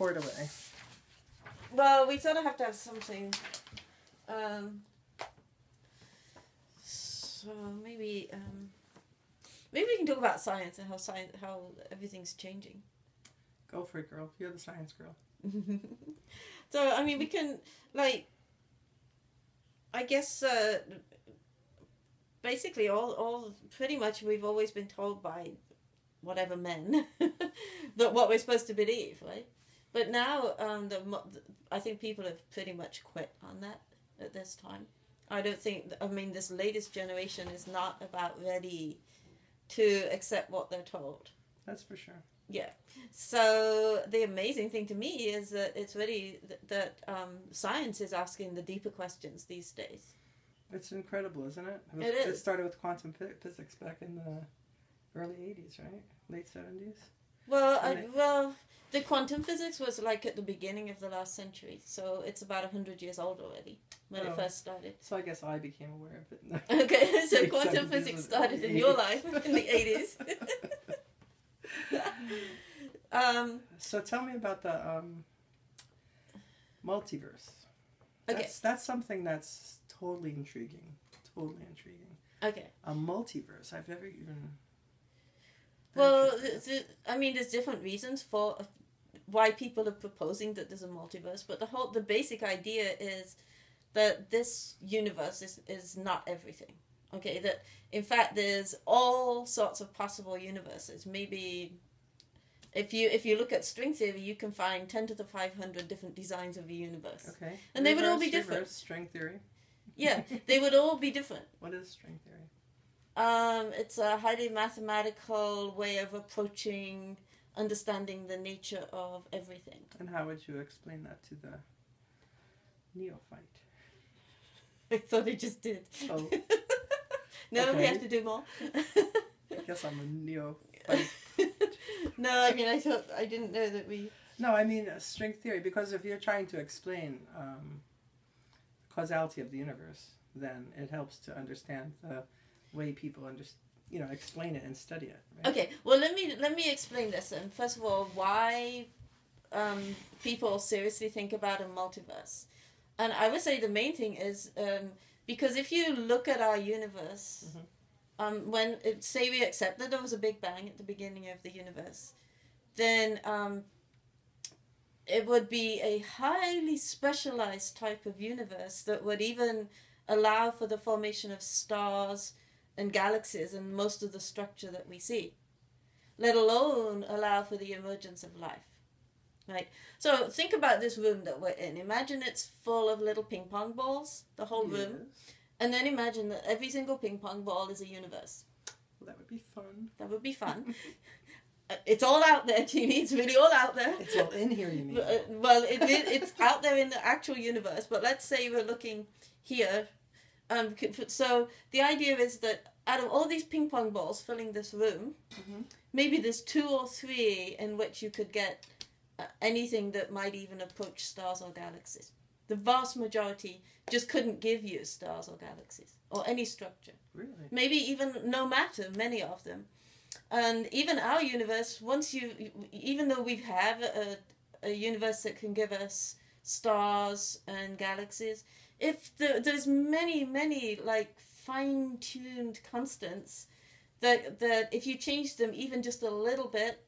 pour it away. Well, we sort of have to have something. So maybe we can talk about science and how everything's changing. Go for it, girl. You're the science girl. So I mean, we can I guess basically all pretty much we've always been told by whatever men that what we're supposed to believe, right? But now I think people have pretty much quit on that at this time. I don't think, I mean, this latest generation is not about ready to accept what they're told. That's for sure. Yeah. So the amazing thing to me is that it's really that science is asking the deeper questions these days. It's incredible, isn't it? It is. It started with quantum physics back in the early 80s, right? Late 70s? Well, the quantum physics was like at the beginning of the last century, so it's about 100 years old already when it first started. So I guess I became aware of it. Okay, so quantum physics started in your life in the 80s. So tell me about the multiverse. Okay. That's something that's totally intriguing. Totally intriguing. Okay. A multiverse. I've never even... Well, I mean, there's different reasons for why people are proposing that there's a multiverse, but the basic idea is that this universe is not everything. Okay, that in fact there's all sorts of possible universes. Maybe if you look at string theory, you can find 10 to the 500 different designs of a universe. Okay. And they would all be different. Reverse string theory. Yeah, they would all be different. What is string theory? It's a highly mathematical way of approaching understanding the nature of everything. And how would you explain that to the neophyte? I thought I just did. Oh. No, Okay. we have to do more. I guess I'm a neophyte. No, I mean, I didn't know that we... No, I mean string theory, because if you're trying to explain causality of the universe, then it helps to understand the way people explain it and study it. Right? Okay, well, let me explain this. And first of all, why people seriously think about a multiverse. And I would say the main thing is because if you look at our universe, say we accept that there was a Big Bang at the beginning of the universe, then it would be a highly specialized type of universe that would even allow for the formation of stars and galaxies and most of the structure that we see, let alone allow for the emergence of life. Right? So think about this room that we're in. Imagine it's full of little ping pong balls, the whole room. And then imagine that every single ping pong ball is a universe. Well, that would be fun. That would be fun. It's all out there, Jeannie. It's really all out there. It's all in here, you mean? Well, it's out there in the actual universe. But let's say we're looking here. So the idea is that out of all these ping pong balls filling this room, maybe there's 2 or 3 in which you could get anything that might even approach stars or galaxies. The vast majority just couldn't give you stars or galaxies or any structure. Really? Maybe even no matter, many of them. And even our universe, even though we have a universe that can give us stars and galaxies, if there's many like fine-tuned constants that if you change them even just a little bit,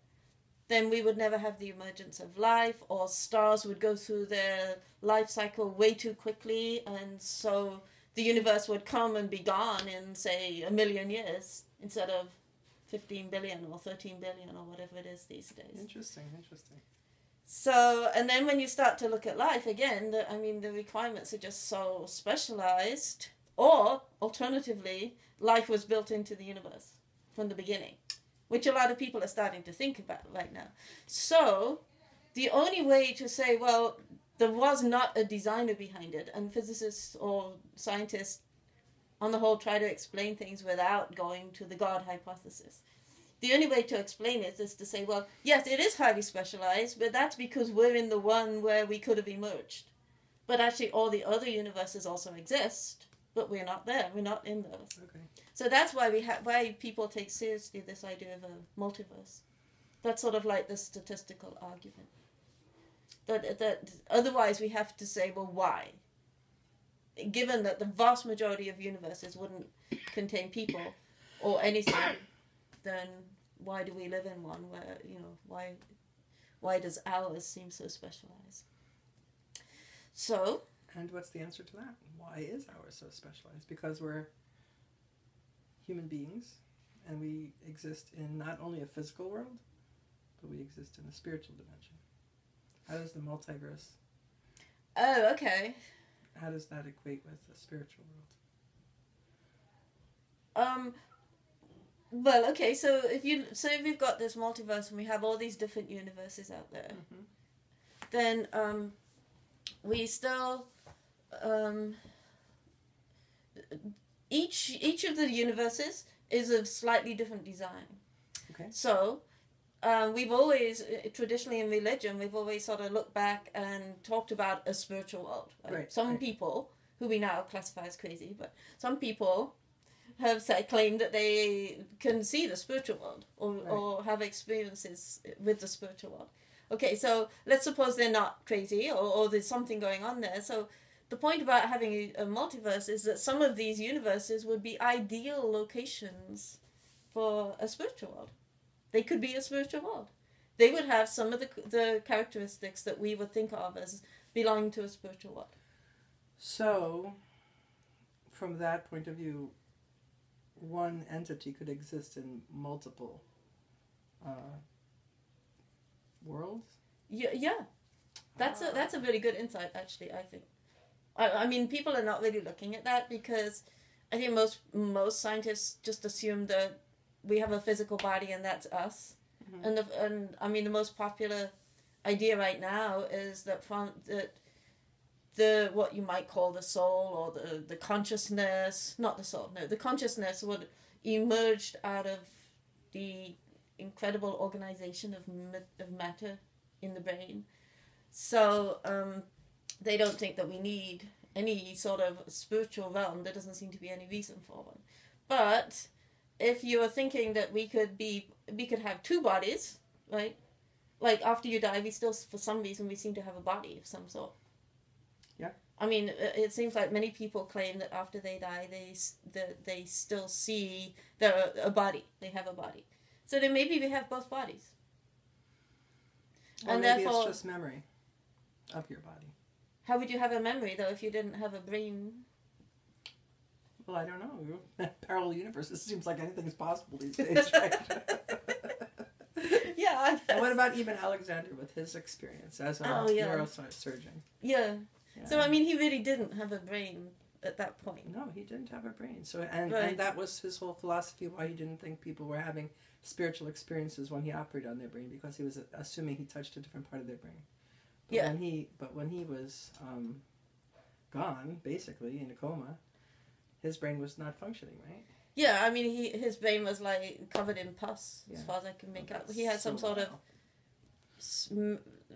then we would never have the emergence of life, or stars would go through their life cycle way too quickly, and so the universe would come and be gone in, say, 1 million years instead of 15 billion or 13 billion or whatever it is these days. Interesting. So, and then when you start to look at life again, the requirements are just so specialized. Or, alternatively, life was built into the universe from the beginning, which a lot of people are starting to think about right now. So, the only way to say, well, there was not a designer behind it, and physicists or scientists, on the whole, try to explain things without going to the God hypothesis. The only way to explain it is to say, well, yes, it is highly specialized, but that's because we're in the one where we could have emerged. But actually, all the other universes also exist, but we're not there. We're not in those. Okay. So that's why why people take seriously this idea of a multiverse. That's sort of like the statistical argument. But that otherwise we have to say, well, why? Given that the vast majority of universes wouldn't contain people or anything, then why do we live in one where, why does ours seem so specialized? So... And what's the answer to that? Why is ours so specialized? Because we're human beings, and we exist in not only a physical world, but we exist in a spiritual dimension. How does the multiverse... Oh, okay. How does that equate with the spiritual world? Well, okay, so if we've got this multiverse and we have all these different universes out there, then we still each of the universes is of slightly different design. Okay. So we've always traditionally in religion we've always sort of looked back and talked about a spiritual world. Right, Some people who we now classify as crazy, but some people have claimed that they can see the spiritual world or have experiences with the spiritual world. Okay, so let's suppose they're not crazy or there's something going on there. So the point about having a multiverse is that some of these universes would be ideal locations for a spiritual world. They could be a spiritual world. They would have some of the characteristics that we would think of as belonging to a spiritual world. So, from that point of view, one entity could exist in multiple worlds? Yeah. That's a really good insight, actually, I think. I mean, people are not really looking at that because I think most scientists just assume that we have a physical body and that's us. Mm-hmm. And I mean, the most popular idea right now is that the what you might call the soul or the consciousness, not the soul, no, the consciousness would emerge out of the incredible organization of matter in the brain. So they don't think that we need any sort of spiritual realm. There doesn't seem to be any reason for one. But if you are thinking that we could have two bodies, right? Like after you die, we still, for some reason, we seem to have a body of some sort. Yeah. I mean, it seems like many people claim that after they die, they still see a body. They have a body. So then maybe we have both bodies. Or and maybe therefore, it's just memory of your body. How would you have a memory, though, if you didn't have a brain? Well, I don't know. Parallel universes seems like anything is possible these days, right? Yeah. And what about even Alexander with his experience as a neurosurgeon? Yeah. So, I mean, he really didn't have a brain at that point. No, he didn't have a brain. So, and that was his whole philosophy, why he didn't think people were having spiritual experiences when he operated on their brain, because he was assuming he touched a different part of their brain. But when he was gone, basically, in a coma, his brain was not functioning, right? Yeah, I mean, his brain was like covered in pus, as far as I can make out. He had some sort of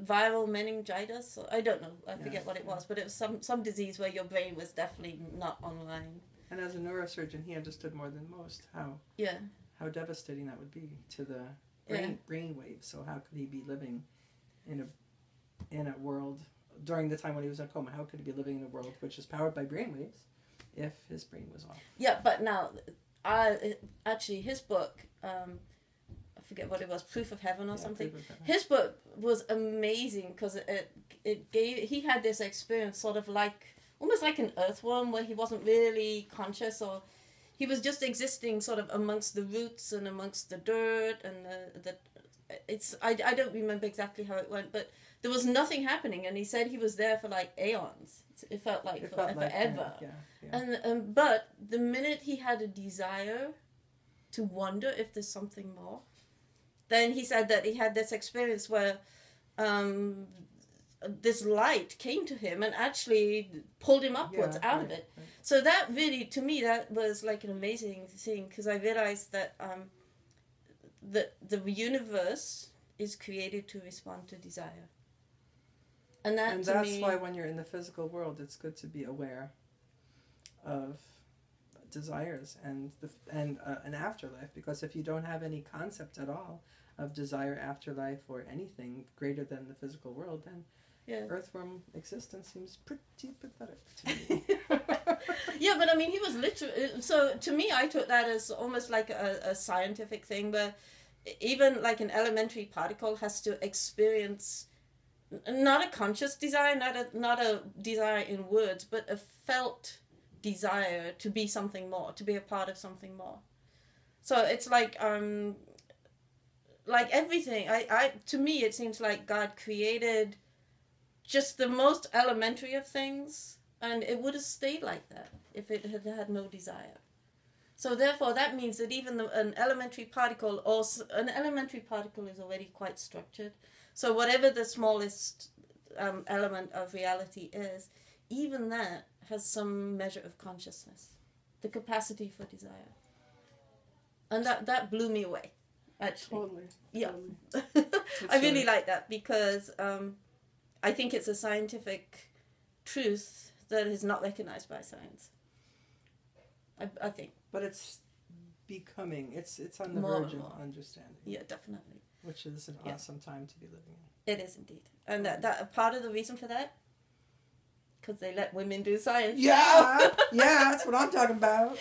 viral meningitis. I don't know. I forget what it was, but it was some disease where your brain was definitely not online. And as a neurosurgeon, he understood more than most how devastating that would be to the brain waves. So how could he be living in a world during the time when he was in a coma? How could he be living in a world which is powered by brain waves if his brain was off? Yeah, but now, actually, his book, I forget what it was, Proof of Heaven or something. His book was amazing because he had this experience sort of almost like an earthworm where he wasn't really conscious, or he was just existing sort of amongst the roots and amongst the dirt and I don't remember exactly how it went, but there was nothing happening, and he said he was there for like aeons. It felt like forever. And but the minute he had a desire to wonder if there's something more, then he said that he had this experience where this light came to him and actually pulled him upwards out of it. Right. So that really, to me, that was like an amazing thing, because I realized that the universe is created to respond to desire. And that's why when you're in the physical world, it's good to be aware of desires and an afterlife, because if you don't have any concept at all of desire, afterlife, or anything greater than the physical world, then earthworm existence seems pretty pathetic to me. Yeah, but I mean, he was literally... So to me, I took that as almost like a scientific thing, where even like an elementary particle has to experience not a conscious desire, not a desire in words, but a felt desire to be something more, to be a part of something more. So it's like everything. I to me, it seems like God created just the most elementary of things, and it would have stayed like that if it had had no desire. So therefore, that means that even an elementary particle is already quite structured. So whatever the smallest element of reality is, even that has some measure of consciousness, the capacity for desire. And that blew me away, actually. Totally. Yeah. Totally. I really like that, because I think it's a scientific truth that is not recognized by science. I think. But it's becoming, it's on the More verge and of more. understanding. Yeah, definitely. Which is an awesome time to be living in. It is indeed. And that part of the reason for that, because they let women do science. Yeah, yeah, that's what I'm talking about.